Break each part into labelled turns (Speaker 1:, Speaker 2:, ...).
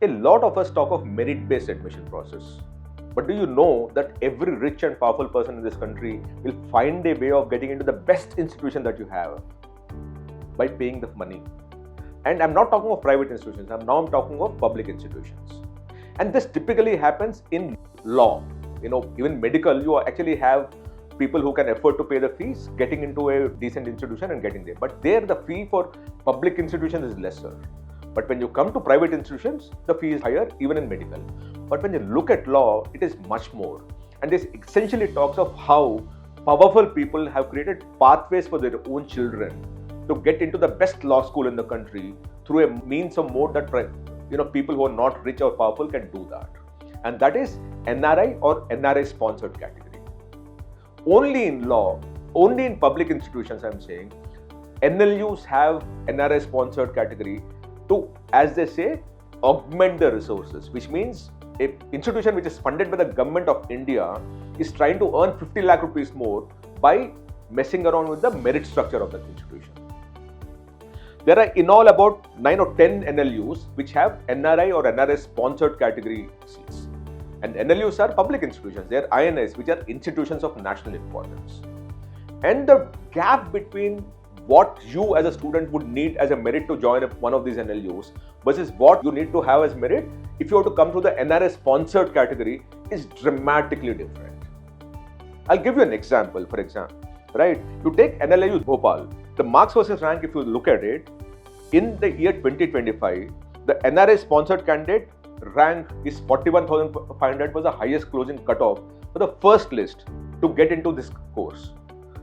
Speaker 1: A lot of us talk of merit-based admission process. But do you know that every rich and powerful person in this country will find a way of getting into the best institution that you have by paying the money? And I'm not talking of private institutions, I'm talking of public institutions. And this typically happens in law. Even medical, you actually have people who can afford to pay the fees, getting into a decent institution and getting there. But there the fee for public institutions is lesser. But when you come to private institutions, the fee is higher, even in medical. But when you look at law, it is much more. And this essentially talks of how powerful people have created pathways for their own children to get into the best law school in the country through a means of mode that people who are not rich or powerful can do that. And that is NRI or NRI sponsored category. Only in law, only in public institutions, I'm saying, NLUs have NRI sponsored category to, as they say, augment the resources, which means an institution which is funded by the government of India is trying to earn 50 lakh rupees more by messing around with the merit structure of that institution. There are in all about 9 or 10 NLUs which have NRI or NRI sponsored category seats. And NLUs are public institutions, they are INIs, which are institutions of national importance. And the gap between what you as a student would need as a merit to join one of these NLUs versus what you need to have as merit if you have to come to the NRI sponsored category is dramatically different. I'll give you an example. For example, right? You take NLU Bhopal, the marks versus rank, if you look at it, in the year 2025, the NRI sponsored candidate rank is 41,500 was the highest closing cutoff for the first list to get into this course.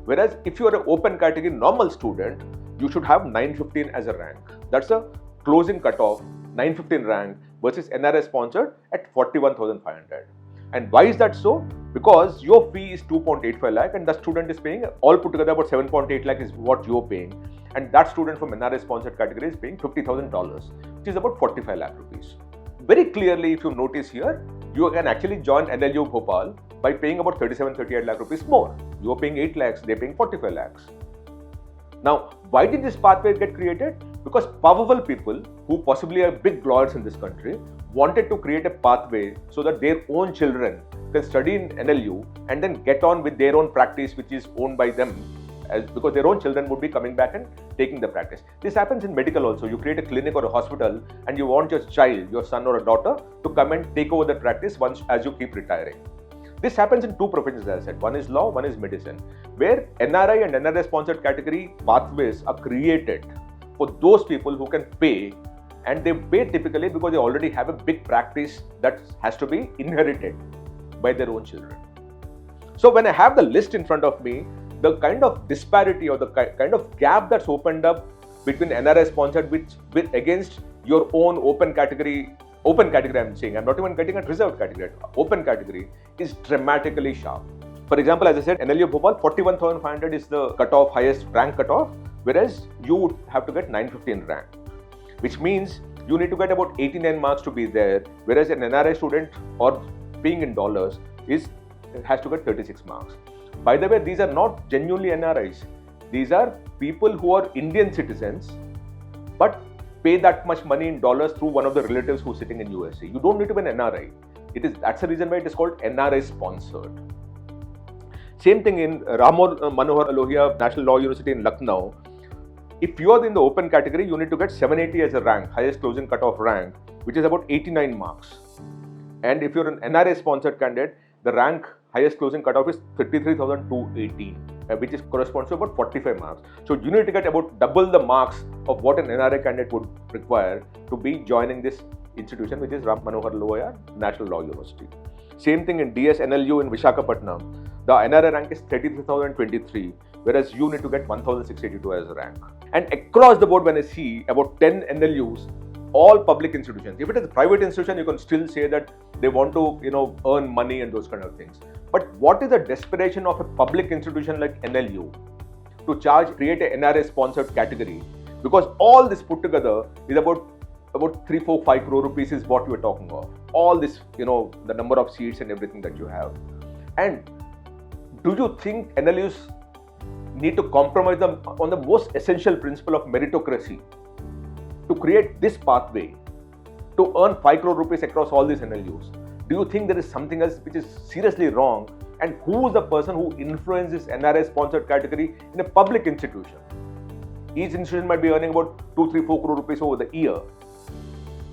Speaker 1: Whereas if you are an open category normal student, you should have 915 as a rank. That's a closing cutoff, 915 rank versus NRI sponsored at 41,500. And why is that so? Because your fee is 2.85 lakh and the student is paying all put together about 7.8 lakh is what you're paying. And that student from NRI sponsored category is paying $50,000, which is about 45 lakh rupees. Very clearly, if you notice here, you can actually join NLU Bhopal by paying about 38 lakh rupees more. You are paying 8 lakhs, they're paying 45 lakhs. Now, why did this pathway get created? Because powerful people who possibly are big lawyers in this country wanted to create a pathway so that their own children can study in NLU and then get on with their own practice, which is owned by them, because their own children would be coming back and taking the practice. This happens in medical also. You create a clinic or a hospital and you want your child, your son or a daughter, to come and take over the practice once as you keep retiring. This happens in two professions, as I said. One is law, one is medicine, where NRI and NRI sponsored category pathways are created for those people who can pay, and they pay typically because they already have a big practice that has to be inherited by their own children. So when I have the list in front of me, the kind of disparity or the kind of gap that's opened up between NRI sponsored with against your own open category I'm saying, I'm not even getting a reserved category, open category is dramatically sharp. For example, as I said, NLU Bhopal, 41,500 is the cutoff, highest rank cutoff, whereas you would have to get 915 rank, which means you need to get about 89 marks to be there, whereas an NRI student or paying in dollars has to get 36 marks. By the way, these are not genuinely NRIs. These are people who are Indian citizens, but pay that much money in dollars through one of the relatives who's sitting in USA. You don't need to be an NRI. That's the reason why it is called NRI sponsored. Same thing in Ram Manohar Lohia National Law University in Lucknow. If you are in the open category, you need to get 780 as a rank, highest closing cutoff rank, which is about 89 marks. And if you're an NRI sponsored candidate, the rank highest closing cutoff is 33,218, which corresponds to about 45 marks. So you need to get about double the marks of what an NRI candidate would require to be joining this institution, which is Ram Manohar Lohia National Law University. Same thing in DS NLU in Visakhapatnam. The NRI rank is 33,023, whereas you need to get 1,682 as a rank. And across the board, when I see about 10 NLUs, all public institutions. If it is a private institution, you can still say that they want to, earn money and those kind of things. But what is the desperation of a public institution like NLU to create a NRI sponsored category? Because all this put together is about 3, 4, 5 crore rupees is what we are talking of. All this, the number of seats and everything that you have. And do you think NLUs need to compromise them on the most essential principle of meritocracy to create this pathway to earn 5 crore rupees across all these NLUs? Do you think there is something else which is seriously wrong? And who is the person who influences NRI sponsored category in a public institution? Each institution might be earning about 2, 3, 4 crore rupees over the year.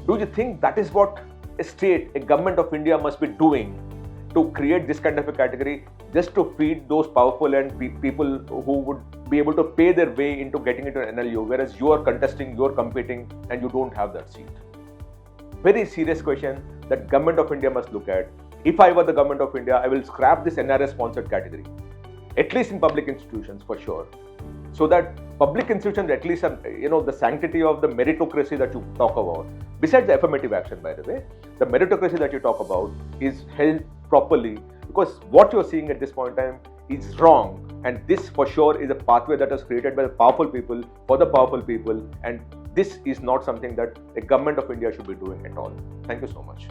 Speaker 1: Do you think that is what a state, a government of India must be doing to create this kind of a category just to feed those powerful and people who would be able to pay their way into getting into an NLU, whereas you are contesting, you are competing, and you don't have that seat? Very serious question that government of India must look at. If I were the government of India, I will scrap this NRI sponsored category, at least in public institutions for sure, so that public institutions at least the sanctity of the meritocracy that you talk about, besides the affirmative action, by the way, the meritocracy that you talk about is held properly, because what you're seeing at this point in time is wrong, and this for sure is a pathway that was created by the powerful people for the powerful people, and this is not something that the government of India should be doing at all. Thank you so much.